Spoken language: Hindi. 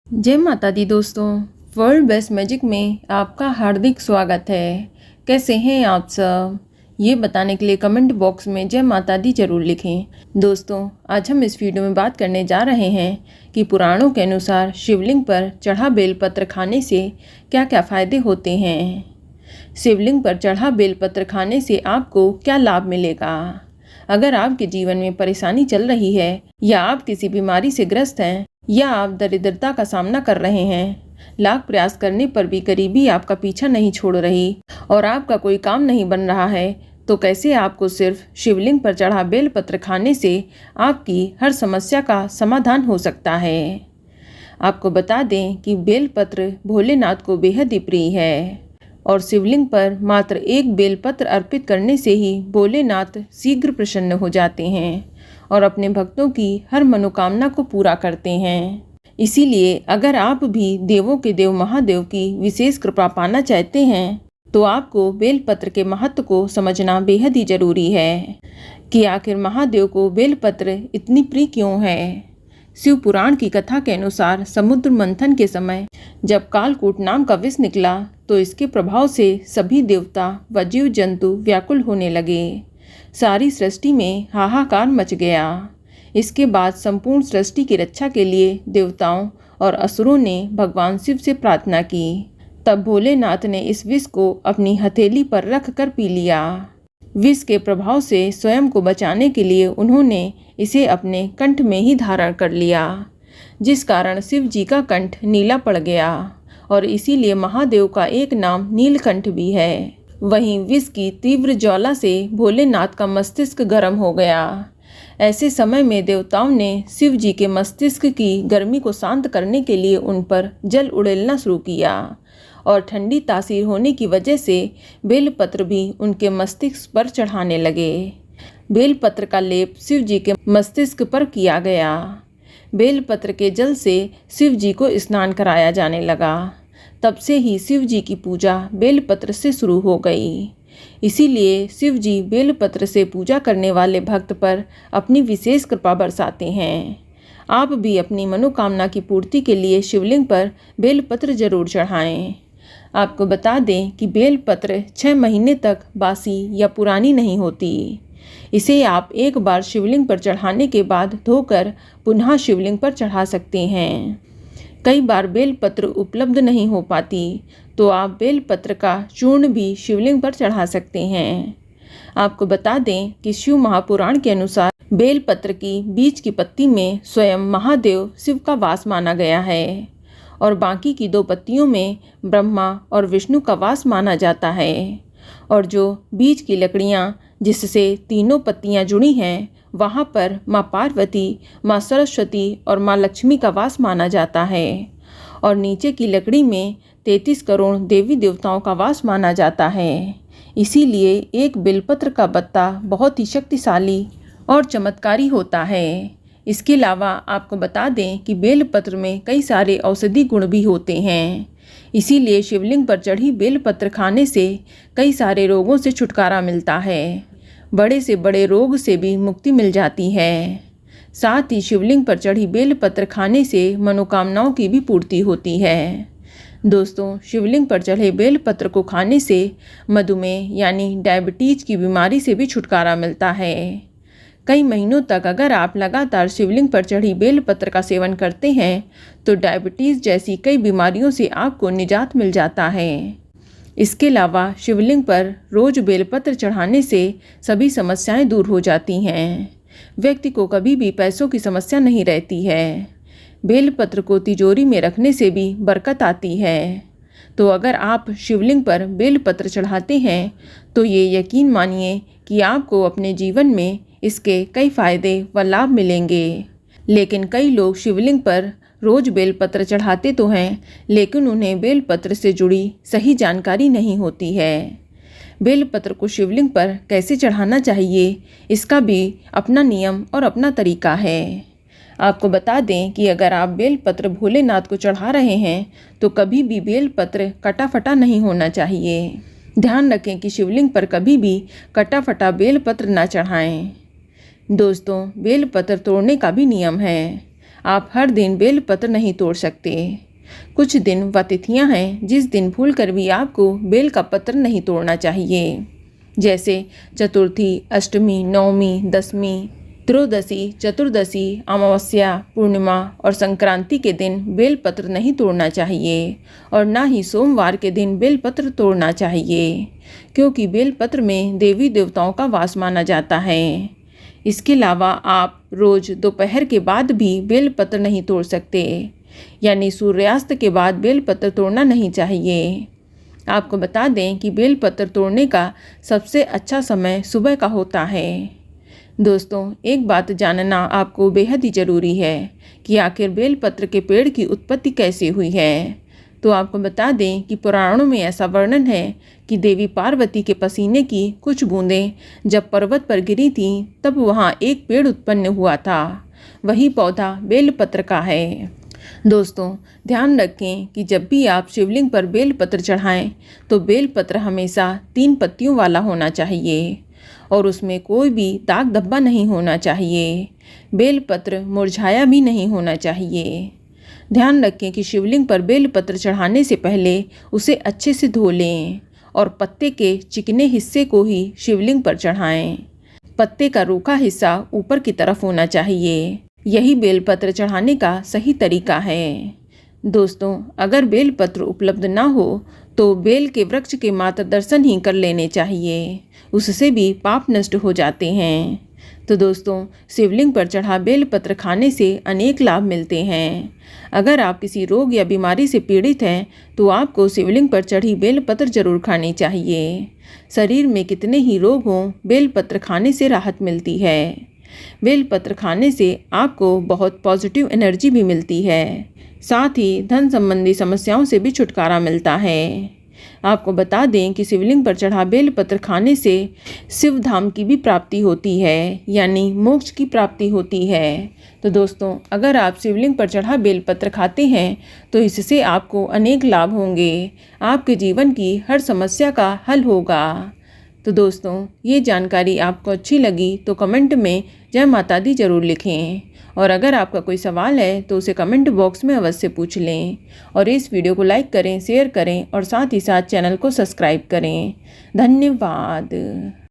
जय माता दी दोस्तों। वर्ल्ड बेस्ट मैजिक में आपका हार्दिक स्वागत है। कैसे हैं आप सब, ये बताने के लिए कमेंट बॉक्स में जय माता दी जरूर लिखें। दोस्तों, आज हम इस वीडियो में बात करने जा रहे हैं कि पुराणों के अनुसार शिवलिंग पर चढ़ा बेलपत्र खाने से क्या क्या फ़ायदे होते हैं। शिवलिंग पर चढ़ा बेलपत्र खाने से आपको क्या लाभ मिलेगा। अगर आपके जीवन में परेशानी चल रही है या आप किसी बीमारी से ग्रस्त हैं या आप दरिद्रता का सामना कर रहे हैं, लाख प्रयास करने पर भी गरीबी आपका पीछा नहीं छोड़ रही और आपका कोई काम नहीं बन रहा है, तो कैसे आपको सिर्फ शिवलिंग पर चढ़ा बेलपत्र खाने से आपकी हर समस्या का समाधान हो सकता है। आपको बता दें कि बेलपत्र भोलेनाथ को बेहद ही प्रिय है और शिवलिंग पर मात्र एक बेलपत्र अर्पित करने से ही भोलेनाथ शीघ्र प्रसन्न हो जाते हैं और अपने भक्तों की हर मनोकामना को पूरा करते हैं। इसीलिए अगर आप भी देवों के देव महादेव की विशेष कृपा पाना चाहते हैं तो आपको बेलपत्र के महत्व को समझना बेहद ही जरूरी है कि आखिर महादेव को बेलपत्र इतनी प्रिय क्यों है। शिव पुराण की कथा के अनुसार समुद्र मंथन के समय जब कालकूट नाम का विष निकला तो इसके प्रभाव से सभी देवता व जीव जंतु व्याकुल होने लगे। सारी सृष्टि में हाहाकार मच गया। इसके बाद संपूर्ण सृष्टि की रक्षा के लिए देवताओं और असुरों ने भगवान शिव से प्रार्थना की। तब भोलेनाथ ने इस विष को अपनी हथेली पर रख कर पी लिया। विष के प्रभाव से स्वयं को बचाने के लिए उन्होंने इसे अपने कंठ में ही धारण कर लिया, जिस कारण शिव जी का कंठ नीला पड़ गया और इसीलिए महादेव का एक नाम नीलकंठ भी है। वहीं विष की तीव्र ज्वाला से भोलेनाथ का मस्तिष्क गर्म हो गया। ऐसे समय में देवताओं ने शिव जी के मस्तिष्क की गर्मी को शांत करने के लिए उन पर जल उड़ेलना शुरू किया और ठंडी तासीर होने की वजह से बेलपत्र भी उनके मस्तिष्क पर चढ़ाने लगे। बेलपत्र का लेप शिव जी के मस्तिष्क पर किया गया। बेलपत्र के जल से शिव जी को स्नान कराया जाने लगा। तब से ही शिव जी की पूजा बेलपत्र से शुरू हो गई। इसीलिए शिव जी बेलपत्र से पूजा करने वाले भक्त पर अपनी विशेष कृपा बरसाते हैं। आप भी अपनी मनोकामना की पूर्ति के लिए शिवलिंग पर बेलपत्र जरूर चढ़ाएं। आपको बता दें कि बेलपत्र 6 महीने तक बासी या पुरानी नहीं होती। इसे आप एक बार शिवलिंग पर चढ़ाने के बाद धोकर पुनः शिवलिंग पर चढ़ा सकते हैं। कई बार बेलपत्र उपलब्ध नहीं हो पाती तो आप बेलपत्र का चूर्ण भी शिवलिंग पर चढ़ा सकते हैं। आपको बता दें कि शिव महापुराण के अनुसार बेलपत्र की बीच की पत्ती में स्वयं महादेव शिव का वास माना गया है और बाकी की 2 पत्तियों में ब्रह्मा और विष्णु का वास माना जाता है और जो बीच की लकड़ियाँ जिससे तीनों पत्तियाँ जुड़ी हैं वहाँ पर माँ पार्वती, माँ सरस्वती और माँ लक्ष्मी का वास माना जाता है और नीचे की लकड़ी में 33 करोड़ देवी देवताओं का वास माना जाता है। इसीलिए एक बेलपत्र का पत्ता बहुत ही शक्तिशाली और चमत्कारी होता है। इसके अलावा आपको बता दें कि बेलपत्र में कई सारे औषधि गुण भी होते हैं। इसीलिए शिवलिंग पर चढ़ी बेलपत्र खाने से कई सारे रोगों से छुटकारा मिलता है। बड़े से बड़े रोग से भी मुक्ति मिल जाती है। साथ ही शिवलिंग पर चढ़ी बेलपत्र खाने से मनोकामनाओं की भी पूर्ति होती है। दोस्तों, शिवलिंग पर चढ़े बेलपत्र को खाने से मधुमेह यानी डायबिटीज की बीमारी से भी छुटकारा मिलता है। कई महीनों तक अगर आप लगातार शिवलिंग पर चढ़ी बेलपत्र का सेवन करते हैं तो डायबिटीज़ जैसी कई बीमारियों से आपको निजात मिल जाता है। इसके अलावा शिवलिंग पर रोज बेलपत्र चढ़ाने से सभी समस्याएं दूर हो जाती हैं। व्यक्ति को कभी भी पैसों की समस्या नहीं रहती है। बेलपत्र को तिजोरी में रखने से भी बरकत आती है। तो अगर आप शिवलिंग पर बेलपत्र चढ़ाते हैं तो ये यकीन मानिए कि आपको अपने जीवन में इसके कई फायदे व लाभ मिलेंगे। लेकिन कई लोग शिवलिंग पर रोज बेलपत्र चढ़ाते तो हैं, लेकिन उन्हें बेलपत्र से जुड़ी सही जानकारी नहीं होती है। बेलपत्र को शिवलिंग पर कैसे चढ़ाना चाहिए, इसका भी अपना नियम और अपना तरीका है। आपको बता दें कि अगर आप बेलपत्र भोलेनाथ को चढ़ा रहे हैं तो कभी भी बेलपत्र कटा फटा नहीं होना चाहिए। ध्यान रखें कि शिवलिंग पर कभी भी कटा फटा बेलपत्र न चढ़ाएं। दोस्तों, बेलपत्र तोड़ने का भी नियम है। आप हर दिन बेलपत्र नहीं तोड़ सकते। कुछ दिन व तिथियाँ हैं जिस दिन भूल कर भी आपको बेल का पत्र नहीं तोड़ना चाहिए, जैसे चतुर्थी, अष्टमी, नवमी, दशमी, त्रयोदशी, चतुर्दशी, अमावस्या, पूर्णिमा और संक्रांति के दिन बेलपत्र नहीं तोड़ना चाहिए और ना ही सोमवार के दिन बेलपत्र तोड़ना चाहिए, क्योंकि बेलपत्र में देवी देवताओं का वास माना जाता है। इसके अलावा आप रोज़ दोपहर के बाद भी बेलपत्र नहीं तोड़ सकते, यानी सूर्यास्त के बाद बेलपत्र तोड़ना नहीं चाहिए। आपको बता दें कि बेलपत्र तोड़ने का सबसे अच्छा समय सुबह का होता है। दोस्तों, एक बात जानना आपको बेहद ही ज़रूरी है कि आखिर बेलपत्र के पेड़ की उत्पत्ति कैसे हुई है। तो आपको बता दें कि पुराणों में ऐसा वर्णन है कि देवी पार्वती के पसीने की कुछ बूंदें जब पर्वत पर गिरी थीं, तब वहाँ एक पेड़ उत्पन्न हुआ था। वही पौधा बेलपत्र का है। दोस्तों, ध्यान रखें कि जब भी आप शिवलिंग पर बेलपत्र चढ़ाएं तो बेलपत्र हमेशा 3 पत्तियों वाला होना चाहिए और उसमें कोई भी दाग धब्बा नहीं होना चाहिए। बेलपत्र मुरझाया भी नहीं होना चाहिए। ध्यान रखें कि शिवलिंग पर बेलपत्र चढ़ाने से पहले उसे अच्छे से धो लें और पत्ते के चिकने हिस्से को ही शिवलिंग पर चढ़ाएं। पत्ते का रूखा हिस्सा ऊपर की तरफ होना चाहिए। यही बेलपत्र चढ़ाने का सही तरीका है। दोस्तों, अगर बेलपत्र उपलब्ध ना हो तो बेल के वृक्ष के मात्र दर्शन ही कर लेने चाहिए, उससे भी पाप नष्ट हो जाते हैं। तो दोस्तों, शिवलिंग पर चढ़ा बेलपत्र खाने से अनेक लाभ मिलते हैं। अगर आप किसी रोग या बीमारी से पीड़ित हैं तो आपको शिवलिंग पर चढ़ी बेलपत्र जरूर खानी चाहिए। शरीर में कितने ही रोग हों, बेलपत्र खाने से राहत मिलती है। बेलपत्र खाने से आपको बहुत पॉजिटिव एनर्जी भी मिलती है, साथ ही धन संबंधी समस्याओं से भी छुटकारा मिलता है। आपको बता दें कि शिवलिंग पर चढ़ा बेलपत्र खाने से शिव धाम की भी प्राप्ति होती है, यानी मोक्ष की प्राप्ति होती है। तो दोस्तों, अगर आप शिवलिंग पर चढ़ा बेलपत्र खाते हैं तो इससे आपको अनेक लाभ होंगे। आपके जीवन की हर समस्या का हल होगा। तो दोस्तों, ये जानकारी आपको अच्छी लगी तो कमेंट में जय माता दी जरूर लिखें और अगर आपका कोई सवाल है तो उसे कमेंट बॉक्स में अवश्य पूछ लें और इस वीडियो को लाइक करें, शेयर करें और साथ ही साथ चैनल को सब्सक्राइब करें। धन्यवाद।